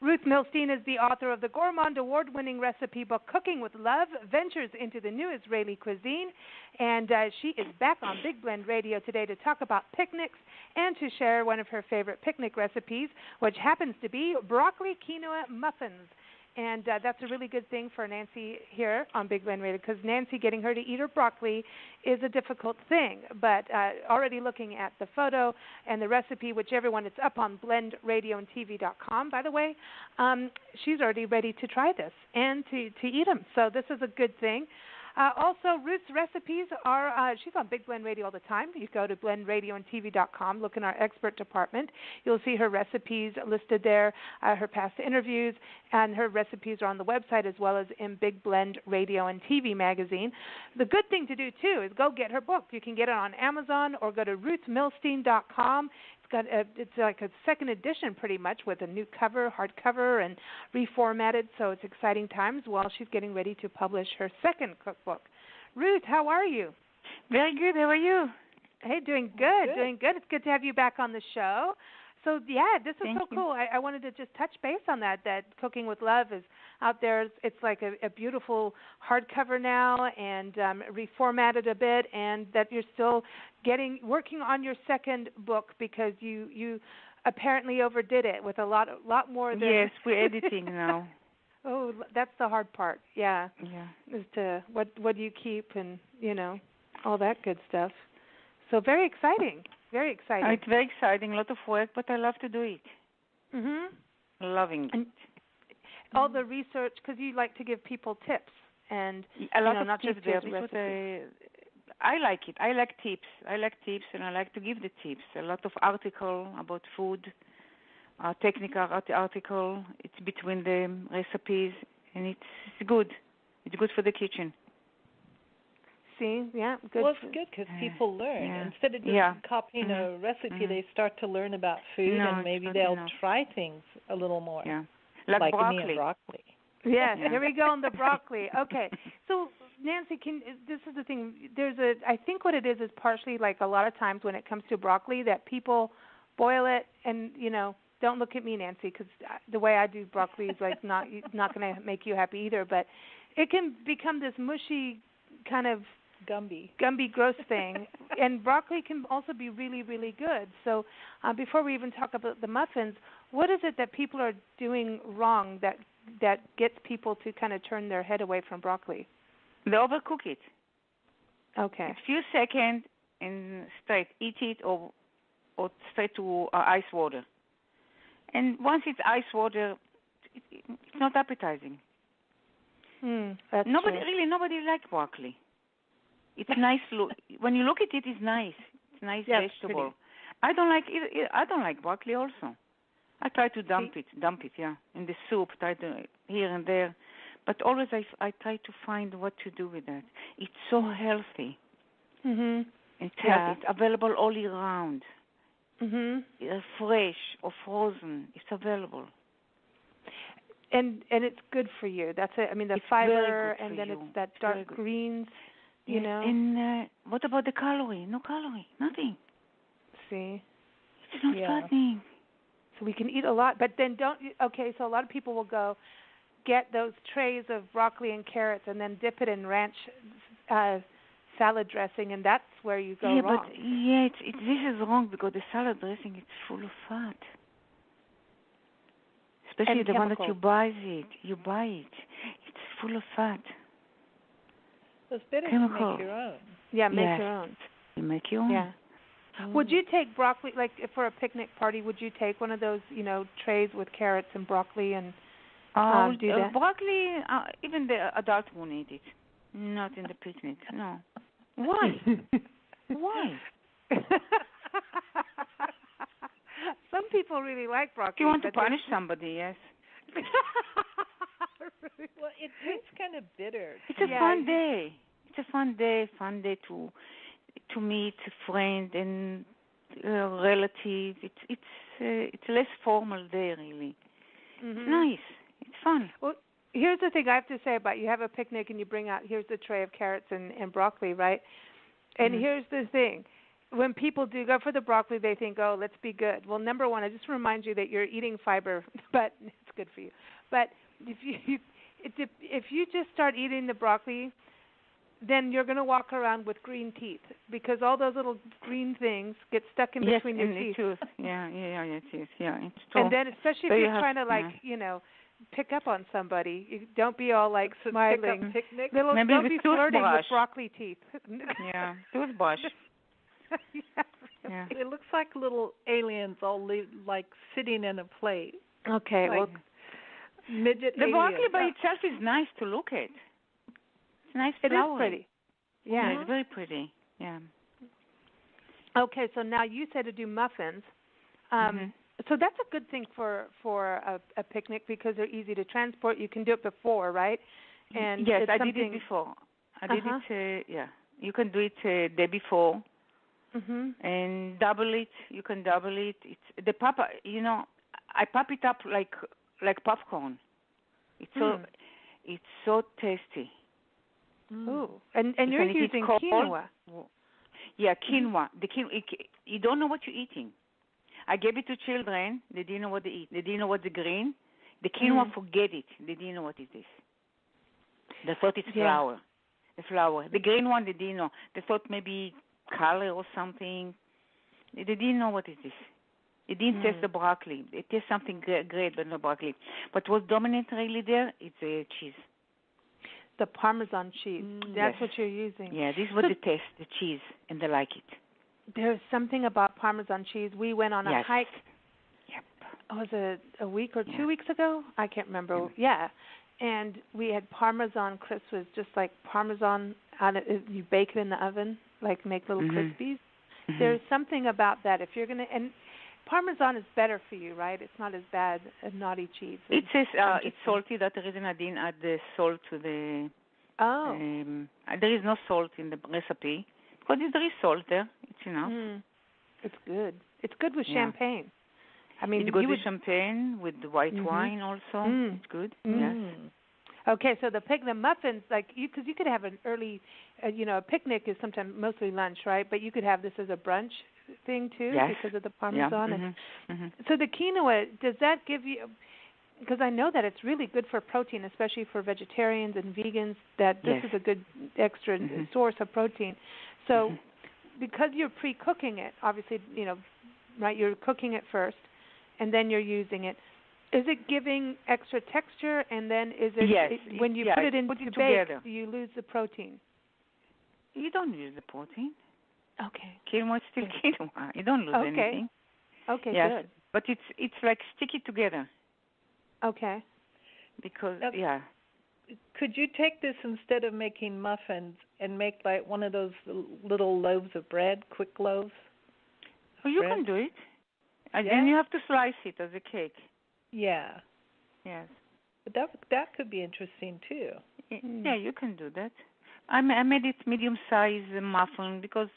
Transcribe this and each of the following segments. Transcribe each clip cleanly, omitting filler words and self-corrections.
Ruth Miltstein is the author of the Gourmand Award-winning recipe book Cooking with Love, ventures into the new Israeli cuisine, and she is back on Big Blend Radio today to talk about picnics and to share one of her favorite picnic recipes, which happens to be broccoli quinoa muffins. And that's a really good thing for Nancy here on Big Blend Radio, because Nancy, getting her to eat her broccoli is a difficult thing. But already looking at the photo and the recipe, which everyone, it's up on blendradioandtv.com, by the way, she's already ready to try this and to eat them. So this is a good thing. Also, Ruth's recipes are, she's on Big Blend Radio all the time. You go to blendradioandtv.com, look in our expert department. You'll see her recipes listed there, her past interviews, and her recipes are on the website as well as in Big Blend Radio and TV magazine. The good thing to do, too, is go get her book. You can get it on Amazon or go to ruth-milstein.com. It's like a second edition pretty much with a new cover, hardcover, and reformatted, so it's exciting times while she's getting ready to publish her second cookbook. Ruth, how are you? Very good. How are you? Hey, doing good, doing good. It's good to have you back on the show. So, yeah, this is so cool. I wanted to just touch base on that Cooking with Love is out there. It's like a beautiful hardcover now and reformatted a bit, and that you're still working on your second book because you apparently overdid it with a lot more than... Yes, we're editing now. Oh, that's the hard part, yeah. Yeah. Is to what do you keep and, all that good stuff. So very exciting. Very exciting. It's very exciting, a lot of work, but I love to do it. Loving it. And all the research, because you like to give people tips and a lot of not tips just there because I like it. I like tips, and I like to give the tips. A lot of article about food, technical article. It's between the recipes, and it's good. It's good for the kitchen. See, yeah, good. Well, it's good because people learn. Yeah. Instead of just copying a recipe, they start to learn about food, and maybe they'll try things a little more. Yeah, like broccoli. Me and broccoli. Yes, here we go on the broccoli. Okay, so Nancy, this is the thing. I think what it is partially like a lot of times when it comes to broccoli that people boil it and don't look at me, Nancy, because the way I do broccoli is like not going to make you happy either. But it can become this mushy kind of Gumby, gross thing, and broccoli can also be really, really good. So before we even talk about the muffins, what is it that people are doing wrong that gets people to kind of turn their head away from broccoli? They overcook it. Okay. A few seconds and straight eat it or straight to ice water. And once it's ice water, it's not appetizing. Nobody likes broccoli. It's nice look. When you look at it, it's nice. It's nice vegetable. I don't like broccoli also. I try to dump it, in the soup, here and there. But always I try to find what to do with that. It's so healthy. It's healthy. It's available all year round. Fresh or frozen. It's available. And it's good for you. That's it. I mean, the fiber, and then it's that dark greens. And what about the calorie? No calorie, nothing. See? It's not fattening. So we can eat a lot, but then so a lot of people will go get those trays of broccoli and carrots and then dip it in ranch salad dressing, and that's where you go wrong. This is wrong because the salad dressing is full of fat. Especially the one that you buy it. It's full of fat. So it's better to make your own. Yeah, make your own. You make your own. Yeah. Would you take broccoli, like for a picnic party, would you take one of those, trays with carrots and broccoli and do that? Broccoli, even the adult won't eat it. Not in the picnic, no. Why? Why? Some people really like broccoli. You want to punish somebody, yes. Well, it tastes kind of bitter. It's a fun day. It's a fun day to meet a friend and relative. It's a less formal day, really. It's nice. It's fun. Well, here's the thing I have to say about you have a picnic and you bring out, here's the tray of carrots and broccoli, right? And here's the thing. When people do go for the broccoli, they think, let's be good. Well, number one, I just remind you that you're eating fiber, but it's good for you. But if you just start eating the broccoli, then you're going to walk around with green teeth because all those little green things get stuck in between your teeth. Tooth. Yeah, it is. Yeah, it's true. And then especially if you're trying to pick up on somebody, you don't be all like smiling. Picnic. Don't be flirting with broccoli teeth. Yeah, toothbrush. Yeah. It looks like little aliens all like sitting in a plate. Okay, like midget the aliens. broccoli by itself is nice to look at. It's nice flower. It is pretty. Yeah, it's very pretty. Yeah. Okay, so now you said to do muffins. So that's a good thing for a picnic because they're easy to transport. You can do it before, right? And yes, I did it before. I did it. You can do it day before. And double it. You can double it. It's the papa. I pop it up like popcorn. It's so tasty. Ooh, and you're using quinoa. Yeah, quinoa. You don't know what you're eating. I gave it to children. They didn't know what they eat. They didn't know what's the green. The quinoa, forget it. They didn't know what it is. They thought it's flour. The flour. The green one, they didn't know. They thought maybe color or something. They didn't know what it is. It didn't taste the broccoli. It tastes something great, but no broccoli. But what's dominant really there, it's cheese. The Parmesan cheese. That's what you're using. Yeah, this is what they taste, the cheese, and they like it. There's something about Parmesan cheese. We went on a hike. Yep. Was it a week or 2 weeks ago? I can't remember. Yeah. And we had Parmesan crisps. It was just like Parmesan. You bake it in the oven, like make little crispies. There's something about that. If you're going to... And Parmesan is better for you, right? It's not as bad as naughty cheese. It says it's salty. That's the reason I didn't add the salt to the... Oh. There is no salt in the recipe. Because there is salt there. It's enough. It's good. It's good with champagne. I mean, it's good with champagne, with the white wine also. It's good. Yes. Okay, so the muffins, because you could have an early, a picnic is sometimes mostly lunch, right? But you could have this as a brunch thing too because of the Parmesan. So the quinoa, does that give you? Because I know that it's really good for protein, especially for vegetarians and vegans. That this is a good extra source of protein. So because you're pre-cooking it, obviously, right? You're cooking it first, and then you're using it. Is it giving extra texture, and then is it when you put it into bake, do you lose the protein? You don't lose the protein. Okay. Quinoa is still quinoa. You don't lose anything. Okay, good. But it's like sticky together. Okay. Because Could you take this instead of making muffins and make like one of those little loaves of bread, quick loaves? Oh, you can do it. And you have to slice it as a cake. Yeah. Yes. But that could be interesting too. Yeah, you can do that. I made it medium-sized muffin because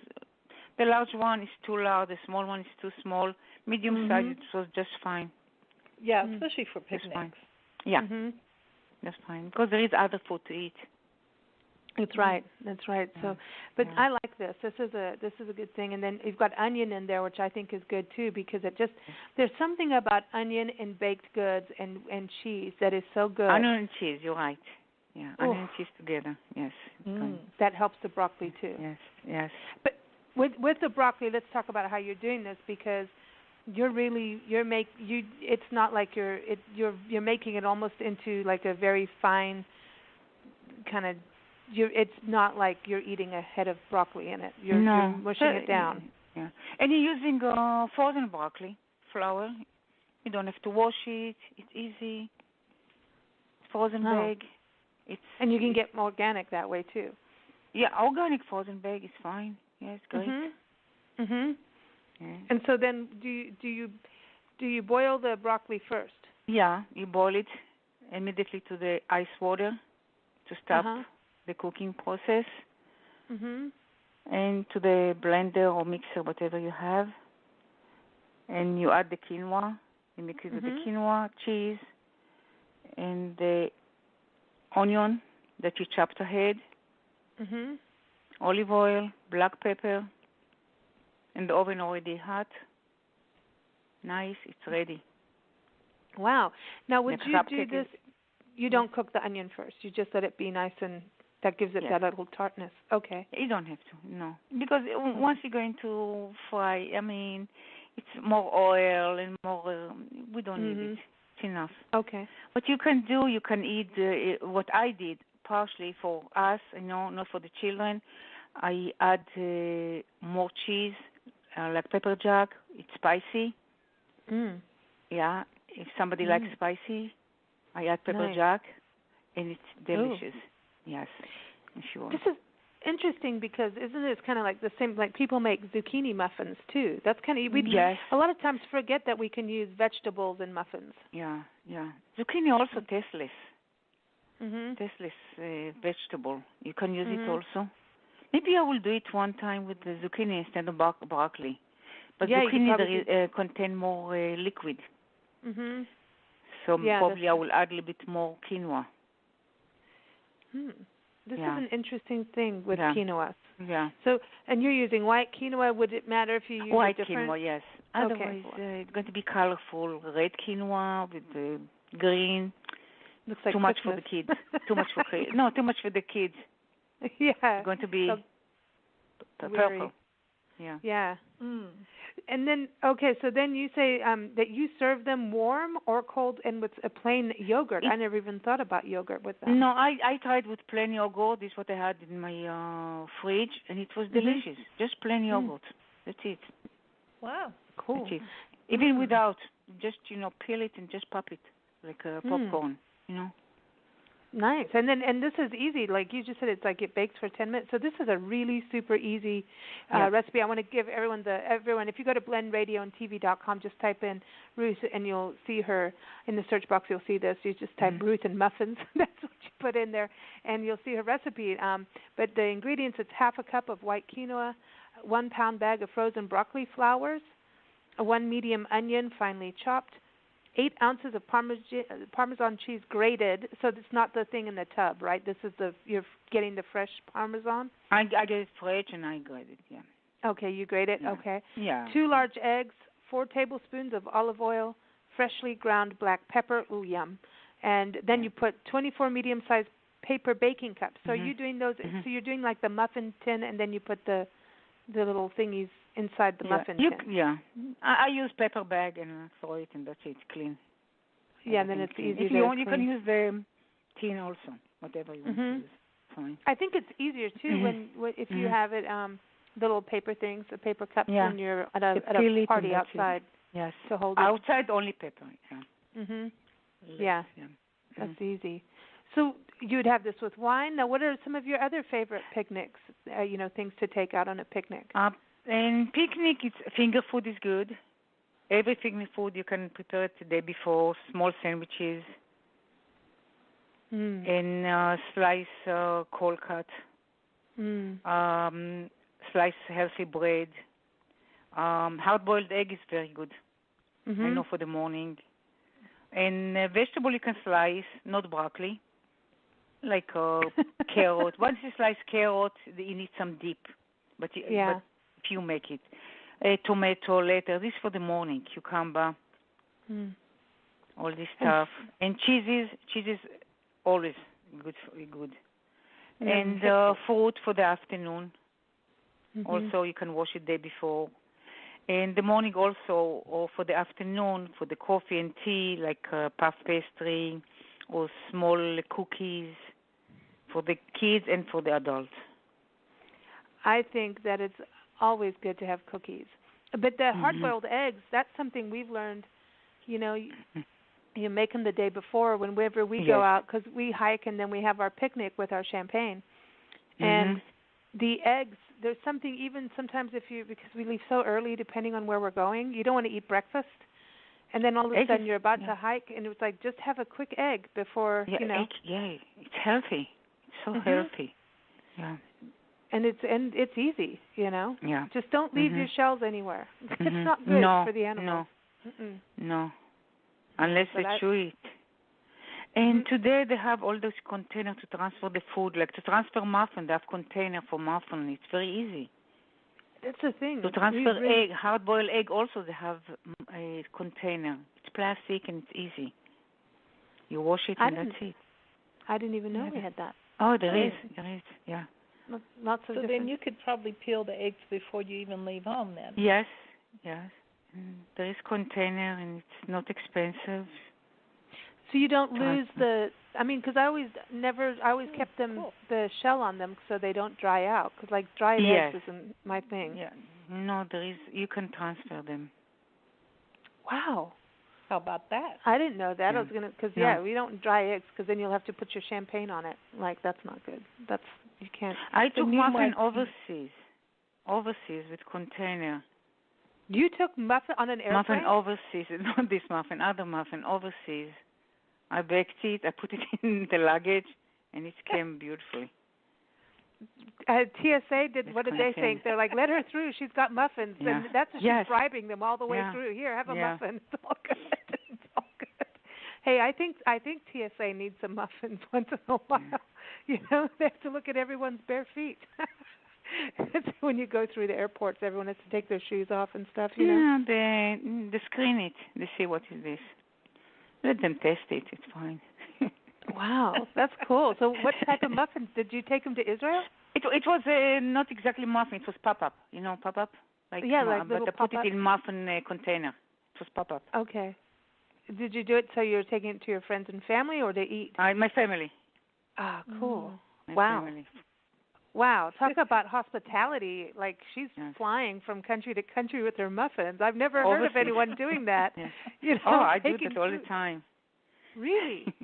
the large one is too large, the small one is too small. Medium-sized it was just fine. Yeah, especially for picnics. Yeah, that's fine because there is other food to eat. That's right. That's right. So, but I like this. This is a good thing. And then you've got onion in there, which I think is good too, because it just there's something about onion and baked goods and cheese that is so good. Onion and cheese. You're right. Yeah, onion and cheese together. Yes. That helps the broccoli too. Yes. But with the broccoli, let's talk about how you're doing this because it's not like you're making it almost into like a very fine kind of. It's not like you're eating a head of broccoli in it. You're mushing it down. Yeah, and you're using frozen broccoli flour. You don't have to wash it. It's easy. Frozen bag. And you can get organic that way too. Yeah, organic frozen bag is fine. Yeah, it's great. Yeah. And so then, do you boil the broccoli first? Yeah, you boil it immediately to the ice water to stop the cooking process, and to the blender or mixer, whatever you have, and you add the quinoa. You mix it with the quinoa, cheese, and the onion that you chopped ahead, olive oil, black pepper, and the oven already hot. Nice, it's ready. Wow. Now, would you do cupcake this? You don't cook the onion first. You just let it be nice, and that gives it that little tartness. Okay. You don't have to, no. Because once you're going to fry, I mean, it's more oil and more, we don't need it. It's enough. Okay. What you can do, you can eat what I did, partially for us, not for the children. I add more cheese, like pepper jack. It's spicy. Yeah, if somebody likes spicy, I add pepper jack, and it's delicious. Yes, if you want. This is interesting because isn't it kind of like the same, like people make zucchini muffins too. That's kind of, we a lot of times forget that we can use vegetables in muffins. Yeah. Zucchini also tasteless. Tasteless vegetable. You can use it also. Maybe I will do it one time with the zucchini instead of broccoli. But zucchini contain more liquid. So probably I will add a little bit more quinoa. This is an interesting thing with quinoa. Yeah. So, and you're using white quinoa. Would it matter if you use white different? Quinoa? Yes. Otherwise, it's going to be colorful. Red quinoa with the green. Looks like too much for the kids. Too much for too much for the kids. Yeah. It's going to be purple. Yeah. And then, so then you say that you serve them warm or cold and with a plain yogurt. I never even thought about yogurt with them. No, I tried with plain yogurt. This is what I had in my fridge, and it was delicious. Just plain yogurt. That's it. Wow. Cool. That's it. Even without, just, peel it and just pop it like a popcorn, Nice. And this is easy. Like you just said, it's like it bakes for 10 minutes. So this is a really super easy recipe. I want to give everyone, if you go to blendradioandtv.com, just type in Ruth and you'll see her in the search box. You'll see this. You just type Ruth and muffins. That's what you put in there, and you'll see her recipe. But the ingredients, it's half a cup of white quinoa, 1 pound bag of frozen broccoli flowers, 1 medium onion finely chopped, 8 ounces of Parmesan cheese grated, so it's not the thing in the tub, right? This is you're getting the fresh Parmesan? I get it fresh and I grate it, yeah. Okay, you grate it? Yeah. Okay. Yeah. 2 large eggs, 4 tablespoons of olive oil, freshly ground black pepper, ooh, yum. And then you put 24 medium-sized paper baking cups. So are you doing those, so you're doing like the muffin tin and then you put the little thingies inside the muffin tin. Yeah. I use paper bag and throw it, and that's it, clean. Yeah, and then it's easy. If you want, you can use the tin also, whatever you want to use. Fine. I think it's easier too if you have it little paper things, the paper cups when you're at a party outside. Yes. To hold it. Outside only paper. Yeah. That's easy. So you'd have this with wine. Now, what are some of your other favorite picnics? Things to take out on a picnic. And picnic, finger food is good. Every picnic food you can prepare it the day before. Small sandwiches. And slice cold cut. Slice healthy bread. Hard-boiled egg is very good. I know for the morning. And vegetable you can slice, not broccoli. Like carrot. Once you slice carrot, you need some dip. But if you make it. Tomato later. This for the morning. Cucumber. All this stuff. And cheese is always good. And fruit for the afternoon. Also, you can wash it the day before. And the morning also, or for the afternoon, for the coffee and tea, like puff pastry or small cookies for the kids and for the adults. I think that it's always good to have cookies. But the hard-boiled eggs, that's something we've learned, you make them the day before whenever we go out, because we hike and then we have our picnic with our champagne. And the eggs, there's something even sometimes because we leave so early depending on where we're going, you don't want to eat breakfast. And then all of a sudden you're about to hike and it's like just have a quick egg before, it's healthy. It's so healthy. Yeah. And it's easy, Yeah. Just don't leave your shells anywhere. It's not good for the animals. No. Unless they chew it. And today they have all those containers to transfer the food. Like to transfer muffin, they have container for muffin. It's very easy. That's the thing. To transfer egg, hard-boiled egg, also they have a container. It's plastic and it's easy. You wash it and that's it. I didn't even know we had that. Oh, there is, yeah. Lots of. So then you could probably peel the eggs before you even leave home. Then. Yes. There is container and it's not expensive. So you don't lose because I always kept them the shell on them so they don't dry out. Because like dried eggs isn't my thing. Yeah. No, there is. You can transfer them. Wow. How about that? I didn't know that. I was gonna we don't dry eggs because then you'll have to put your champagne on it. Like that's not good. You can't. I took muffin overseas with container. You took muffin on an airplane? Muffin overseas, not this muffin, other muffin overseas. I baked it, I put it in the luggage, and it came beautifully. TSA what did they think? They're like, let her through. She's got muffins, and that's she's bribing them all the way through. Here, have a muffin. It's all good. It's all good. Hey, I think TSA needs some muffins once in a while. You know, they have to look at everyone's bare feet. When you go through the airports, everyone has to take their shoes off and stuff. You know. Yeah, they screen it. They see what is this. Let them test it. It's fine. Wow, that's cool. So, what type of muffins did you take them to Israel? It was not exactly muffin. It was pop-up. You know, pop-up. Like but I put it in muffin container. It was pop-up. Okay. Did you do it so you're taking it to your friends and family, or they eat? My family. Ah, cool. My family. Wow, talk about hospitality. Like she's flying from country to country with her muffins. I've never heard of anyone doing that. You know, I do that all the time. Really?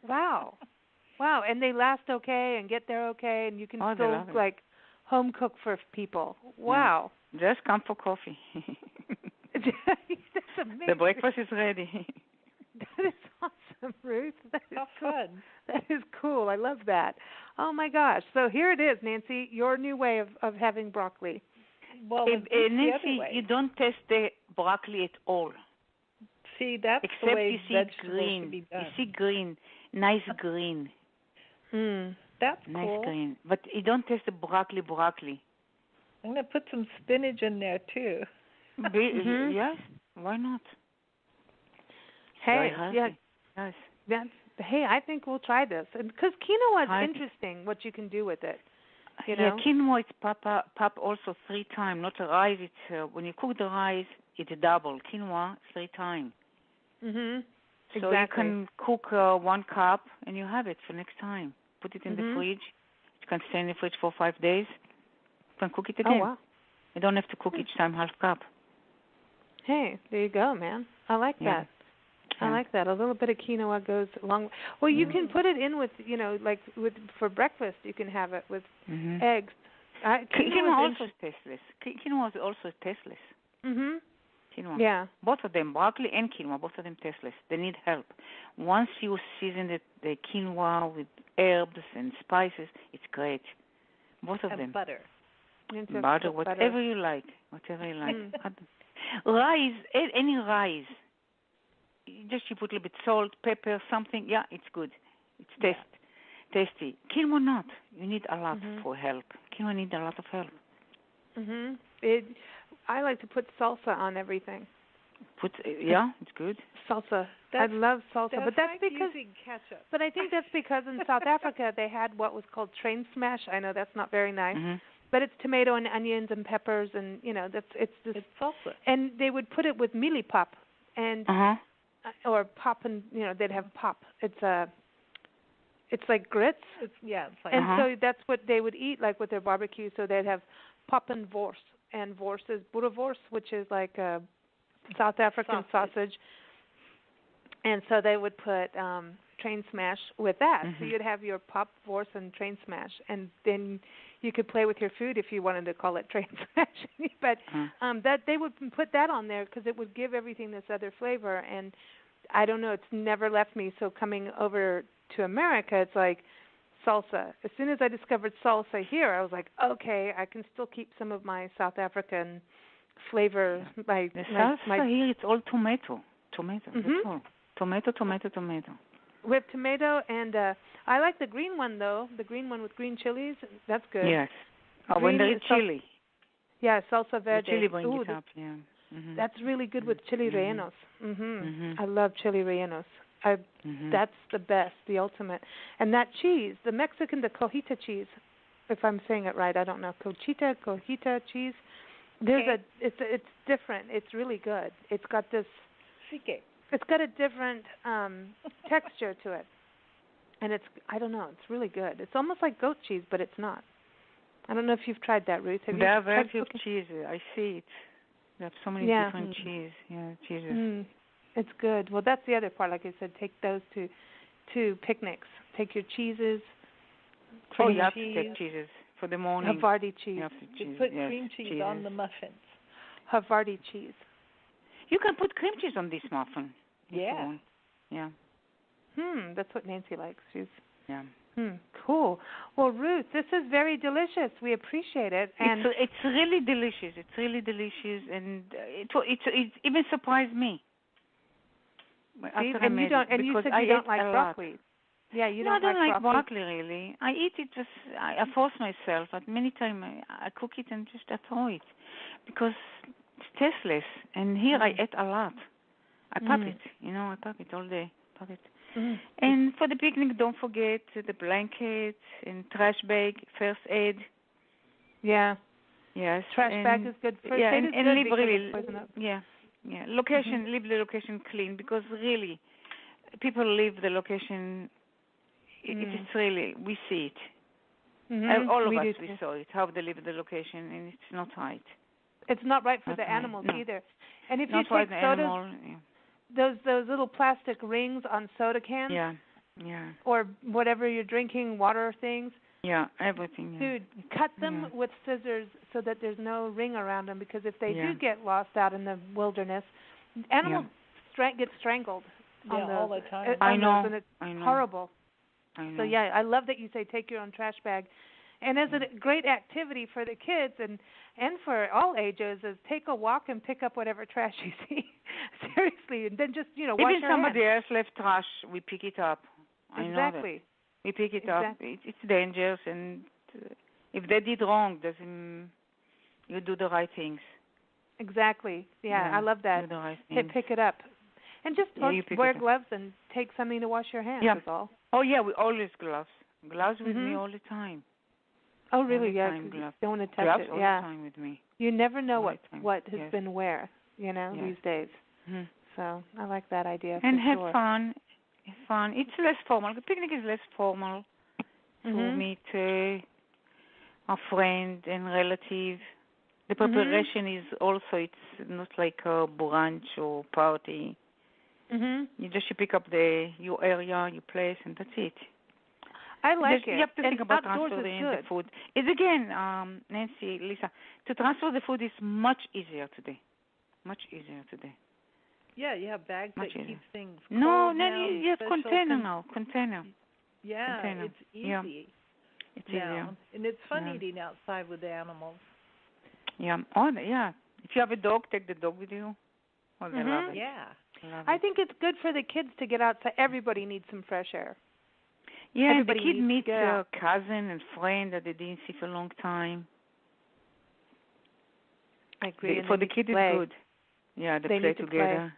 Wow. And they last okay and get there okay, and you can still like home cook for people. Wow. Yeah. Just come for coffee. That's amazing. The breakfast is ready. That is awesome, Ruth. That is fun. That is cool. I love that. Oh my gosh. So here it is, Nancy, your new way of having broccoli. Well, Nancy, you don't taste the broccoli at all. See, that's except the way you see vegetables green. should be done. You see green, nice green. That's nice cool. green, but you don't taste the broccoli. I'm gonna put some spinach in there too. Yes, why not? Hey, yes. Hey, I think we'll try this, and because quinoa is interesting, what you can do with it. You know? Quinoa it's pop also 3 times. Not the rice. It's when you cook the rice, it's double. Quinoa 3 times. So you can cook 1 cup and you have it for next time. Put it in the fridge. It can stay in the fridge for 5 days. You can cook it again. Oh, wow. You don't have to cook each time half cup. Hey, there you go, man. I like that. I like that. A little bit of quinoa goes along. Well, you can put it in with, like for breakfast. You can have it with eggs. Quinoa also is tasteless. Quinoa is also tasteless. Quinoa. Yeah. Both of them, broccoli and quinoa, both of them tasteless. They need help. Once you season the quinoa with herbs and spices, it's great. Both of them. Butter. Butter, whatever you like. Rice, any rice. Just you put a little bit salt, pepper, something. Yeah, it's good. It's tasty. Quinoa not. You need a lot for help. Quinoa need a lot of help. I like to put salsa on everything. It's good. Salsa. I love salsa, but that's like because using ketchup. But I think that's because in South Africa they had what was called train smash. I know that's not very nice, but it's tomato and onions and peppers, and it's salsa. And they would put it with mealie pop and or pop, and they'd have pop. It's like grits. It's like so that's what they would eat like with their barbecue. So they'd have pop and wors. And wors is boerewors, which is like a South African sausage. And so they would put train smash with that. So you'd have your pop, wors, and train smash. And then you could play with your food if you wanted to call it train smash. But that they would put that on there because it would give everything this other flavor. And I don't know, it's never left me. So coming over to America, it's like salsa. As soon as I discovered salsa here, I was like, okay, I can still keep some of my South African flavor. Salsa here, it's all tomato. That's all. Tomato. With tomato, and I like the green one, though. The green one with green chilies. That's good. Yes. When there is chili. Yeah, salsa verde. The chili brings it up, yeah. That's really good with chili rellenos. I love chili rellenos. That's the best, the ultimate. And that cheese, the Mexican, the cojita cheese, if I'm saying it right, I don't know. Cojita cheese. It's different. It's really good. It's got this. It's got a different texture to it, and I don't know. It's really good. It's almost like goat cheese, but it's not. I don't know if you've tried that, Ruth. Have there you are very few cheeses. I see it. They have so many different cheeses. It's good. Well, that's the other part. Like I said, take those to picnics. Take your cheeses. You have to take cheeses for the morning. Havarti cheese. You put cream cheese on the muffins. Havarti cheese. You can put cream cheese on this muffin. Yeah. Yeah. That's what Nancy likes. Yeah. Cool. Well, Ruth, this is very delicious. We appreciate it. And it's really delicious. It's really delicious, and it even surprised me. See, and you don't. And you said you don't like broccoli. Yeah, you don't. No, I don't like broccoli really. I eat it just. I force myself. But many times I cook it and just I throw it because it's tasteless. And here I eat a lot. I pop it. I pop it all day. Pop it. And for the picnic, don't forget the blankets and trash bag, first aid. Yeah. Yes. Trash bag is good. First aid is and good leave really. Yeah. Location, leave the location clean because really, people leave the location. It is really, we see it. All of us, we saw it, how they leave the location, and it's not right. It's not right for the animals either. And if you not take sodas, those little plastic rings on soda cans, or whatever you're drinking, water things. Yeah, everything. Yeah. Dude, cut them with scissors so that there's no ring around them, because if they do get lost out in the wilderness, animals get strangled. All the time. I know. And it's horrible. I know. So I love that you say take your own trash bag. And as a great activity for the kids and for all ages is take a walk and pick up whatever trash you see. Seriously, and then just wash your hands. Even somebody else left trash, we pick it up. I know that. We pick it up. It's dangerous, and if they did wrong, you do the right things. Exactly. Yeah, I love that. Do the right things. Pick it up, and just wear gloves and take something to wash your hands. Yeah. That's all. Oh yeah, we always gloves. Gloves with me all the time. Oh really? Yeah. Gloves. Don't want to touch gloves it. all the time with me. You never know all what has been where. These days. So I like that idea. And have fun. It's fun. It's less formal. The picnic is less formal to meet our friend and relative. The preparation is also, it's not like a brunch or party. You pick up your area, your place, and that's it. I like it. You have to think about transferring the food. It's again, Nancy, Lisa, to transfer the food is much easier today. Much easier today. Yeah, you have bags that keep things cold. No, you have container now. Container. Yeah, container. It's easy. Yeah. It's easier. And it's fun eating outside with the animals. Yeah. Oh, yeah. If you have a dog, take the dog with you. Oh, they love it. Yeah. I think it's good for the kids to get outside. Everybody needs some fresh air. Yeah, everybody the kid meets a cousin and friend that they didn't see for a long time. I agree. For the kid, it's good. Yeah, they play together.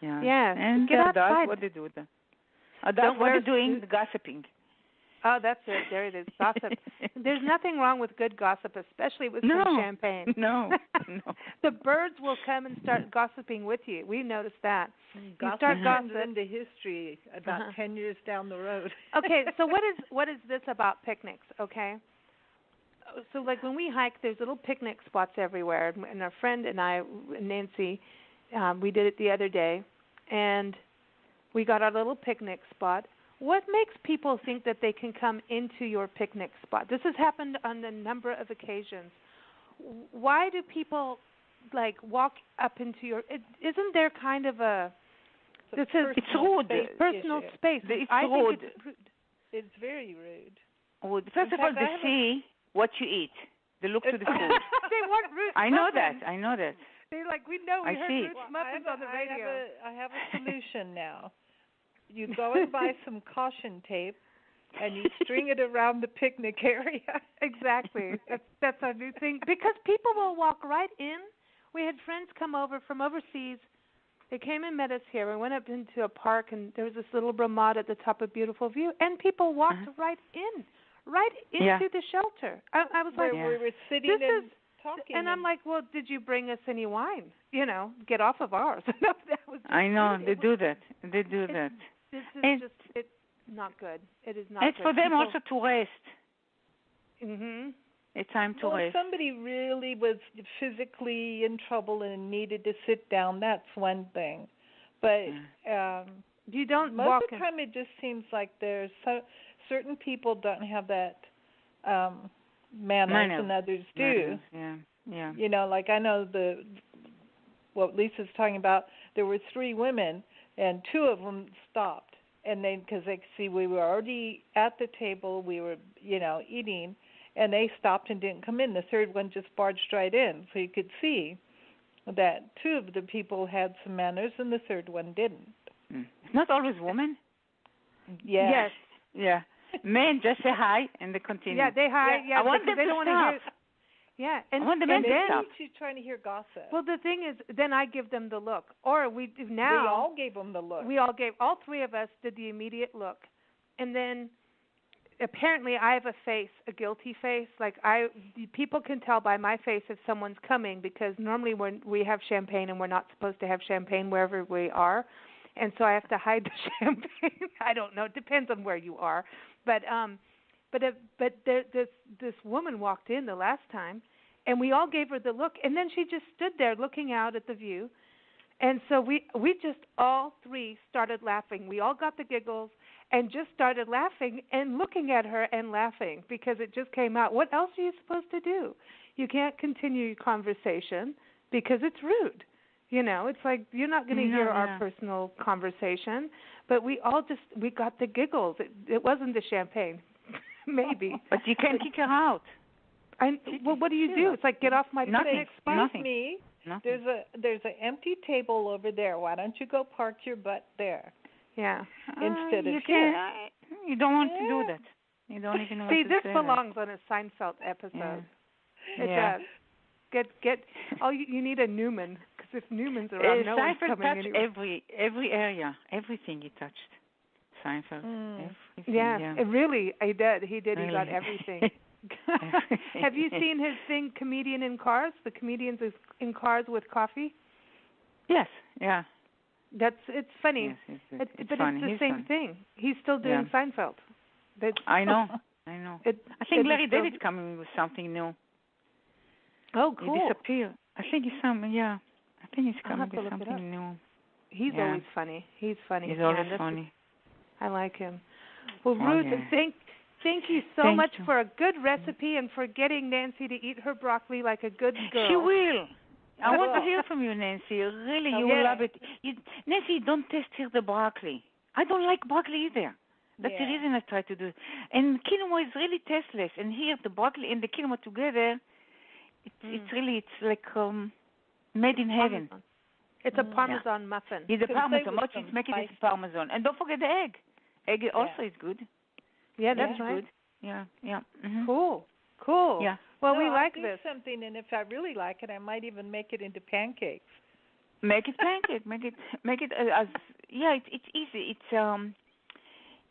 Yeah. And get outside. That's what they do. That's what they're doing, the gossiping. Oh, that's it. There it is. Gossip. There's nothing wrong with good gossip, especially with some champagne. No. The birds will come and start gossiping with you. We noticed that. Gossip comes into history about 10 years down the road. Okay, so what is this about picnics, okay? So, like, when we hike, there's little picnic spots everywhere. And our friend and I, Nancy, we did it the other day. And we got our little picnic spot. What makes people think that they can come into your picnic spot? This has happened on a number of occasions. Why do people, walk up into your... Isn't there kind of a... It's rude. Personal space. It's rude. It's very rude. Rude. First of all, they see what you eat. They look to the food. They want Ruth I know muffins. that. They're like, we know we heard Ruth muffins on the radio. I have a solution now. You go and buy some caution tape and you string it around the picnic area. Exactly. That's our new thing. Because people will walk right in. We had friends come over from overseas. They came and met us here. We went up into a park, and there was this little bromade at the top of Beautiful View, and people walked right into the shelter. I was like, we were sitting and talking. And I'm like, well, did you bring us any wine? You know, get off of ours. No, that was just I know, they do that. They do that. This is it's not good. It is not it's good. for them also to rest. Mhm. It's time to If rest. somebody really was physically in trouble and needed to sit down, that's one thing. But you don't most walk of the time it just seems like there's certain people don't have that manners and others do. Yeah. You know, like I know what Lisa's talking about, there were 3 women and 2 of them stopped. And then because they could see we were already at the table, we were, eating, and they stopped and didn't come in. The 3rd one just barged right in. So you could see that 2 of the people had some manners and the 3rd one didn't. It's not always women. Yes. Yeah. Men just say hi and they continue. Yeah, they hi. Yeah, I want them they to don't stop. want to hear. Yeah, and I want the men to stop. She's trying to hear gossip. Well, the thing is, then I give them the look, or we do now. We all gave them the look. All 3 of us did the immediate look, and then apparently I have a guilty face. Like people can tell by my face if someone's coming, because normally when we have champagne and we're not supposed to have champagne wherever we are, and so I have to hide the champagne. I don't know. It depends on where you are, but this woman walked in the last time, and we all gave her the look, and then she just stood there looking out at the view, and so we just all 3 started laughing. We all got the giggles and just started laughing and looking at her and laughing because it just came out. What else are you supposed to do? You can't continue your conversation because it's rude. It's like you're not going to hear our personal conversation, but we got the giggles. It wasn't the champagne. Maybe. But you can kick her out. Well, what do you do? It's like, get off my picnic. Excuse me. Nothing. There's an empty table over there. Why don't you go park your butt there? Yeah. Instead of here. You don't want to do that. You don't even want to see, this say belongs on a Seinfeld episode. It does. Get. You need a Newman, because if Newman's around, no one's coming touched anywhere. every area, everything he touched. Seinfeld. Everything, yeah. He did. He really? He got everything. Have you seen his thing, Comedian in Cars? The comedians in cars with coffee? Yes, yeah. It's funny. Yes, but funny. It's the same thing. He's still doing Seinfeld. I know. I think Larry David's coming with something new. Oh, cool. He disappeared. I think he's coming with something new. He's always funny. He's funny. He's always funny. I like him. Well, Ruth, thank you so much for a good recipe and for getting Nancy to eat her broccoli like a good girl. She will. I want to hear from you, Nancy. Really, you will love it. Nancy, don't test here the broccoli. I don't like broccoli either. That's the reason I try to do it. And quinoa is really tasteless. And here, the broccoli and the quinoa together, it's like made in heaven. It's a Parmesan muffin. It's a Parmesan. Mochis make it as Parmesan. And don't forget the egg. Egg also is good. Yeah, that's right. Good. Yeah. Mm-hmm. Cool. Yeah. Well, we like I'll this. do something, and if I really like it, I might even make it into pancakes. Make it pancake. Make it as It's easy.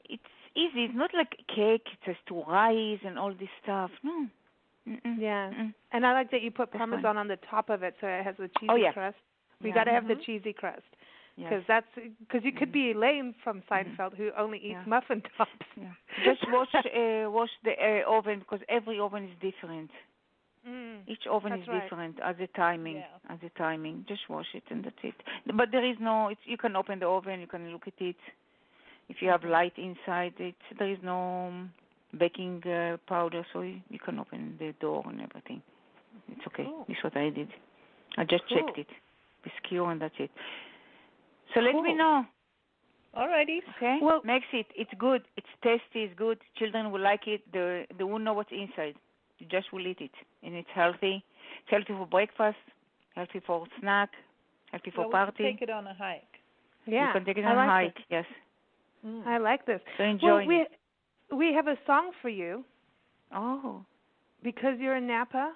It's easy. It's not like cake. It has to rise and all this stuff. No. Yeah. And I like that you put Parmesan on the top of it, so it has the cheesy crust. We got to have the cheesy crust. Because you could be Elaine from Seinfeld who only eats muffin tops. Yeah. Just wash the oven, because every oven is different. Each oven is different as a timing. Yeah. As a timing, just wash it and that's it. But there is no. You can open the oven. You can look at it. If you have light inside it, there is no baking powder, so you can open the door and everything. It's okay. Cool. This is what I did. I just checked it. It's secure and that's it. So let me know. Alrighty. Okay. Well, makes it. It's good. It's tasty. It's good. Children will like it. They won't know what's inside. You just will eat it, and it's healthy. It's healthy for breakfast. Healthy for snack. Healthy for party. So we can take it on a hike. Yeah. You can take it on a hike. Yes. I like this. So enjoy it. we have a song for you. Oh. Because you're in Napa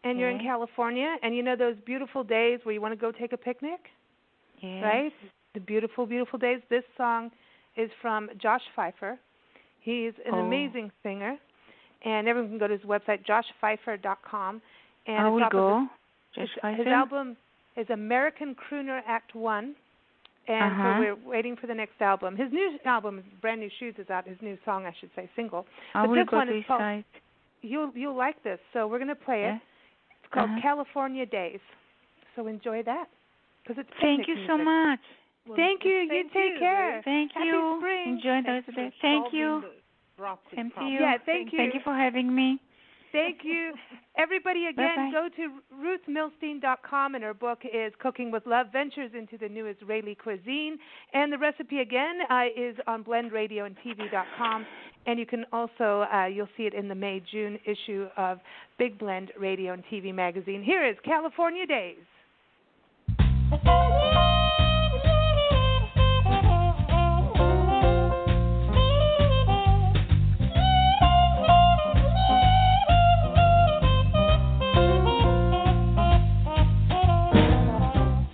and you're in California, and you know those beautiful days where you want to go take a picnic? Yes. Right? The beautiful, beautiful days. This song is from Josh Pfeiffer. He's an amazing singer, and everyone can go to his website, joshpfeiffer.com. And I will go. His album is American Crooner Act 1, and so we're waiting for the next album. His new album, Brand New Shoes, is out. His new song, I should say, single. I will go to his site. You'll like this, so we're going to play it. It's called California Days, so enjoy that. Because it's Thank you music. So much. Well, thank you. You take care. Thank Happy you. Spring. Enjoy the rest of the day. Thank you. Thank you. Yeah, thank you. Thank you for having me. Thank you. Everybody, again, Bye-bye. go to ruth-milstein.com, and her book is Cooking with Love, Ventures into the New Israeli Cuisine. And the recipe, again, is on blendradioandtv.com. And you can also, you'll see it in the May-June issue of Big Blend Radio and TV magazine. Here is California Days.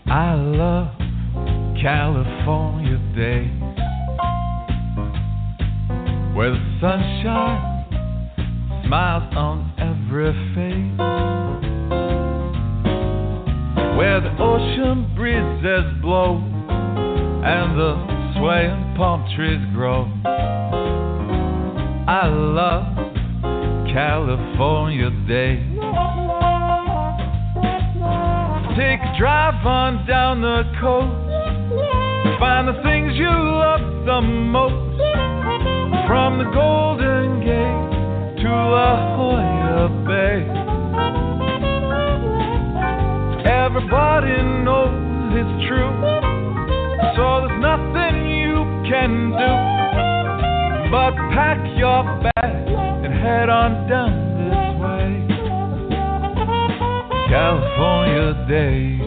I love California days where the sunshine smiles on every face, where the ocean breezes blow and the swaying palm trees grow. I love California days. Take a drive on down the coast, find the things you love the most, from the Golden Gate to La Jolla Bay. Everybody knows it's true, so there's nothing you can do but pack your bags and head on down this way. California days.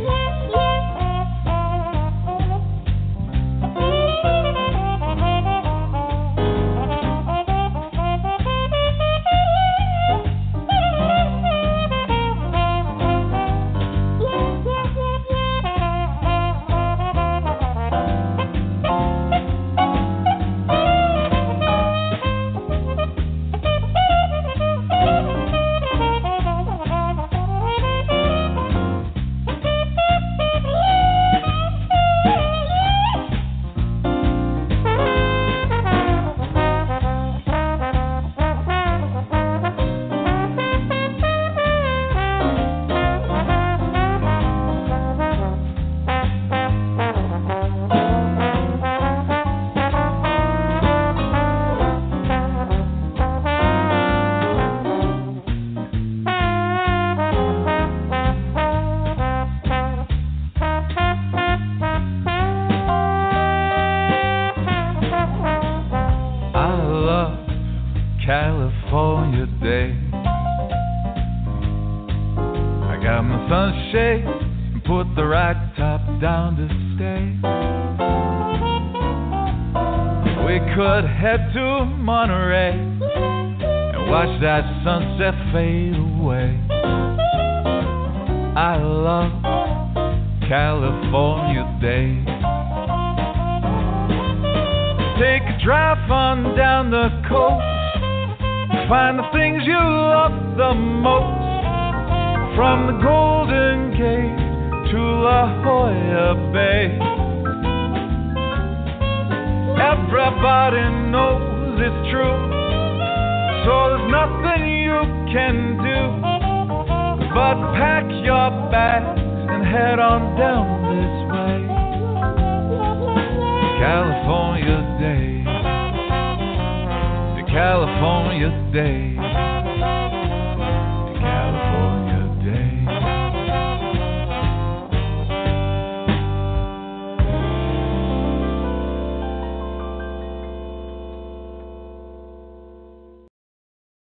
California day. I got my sunshade and put the rag top down to stay. We could head to Monterey and watch that sunset fade away. I love California days. Take a drive on down the coast, find the things you love the most, from the Golden Gate to La Jolla Bay. Everybody knows it's true, so there's nothing you can do but pack your bags and head on down this way. California day, the California day.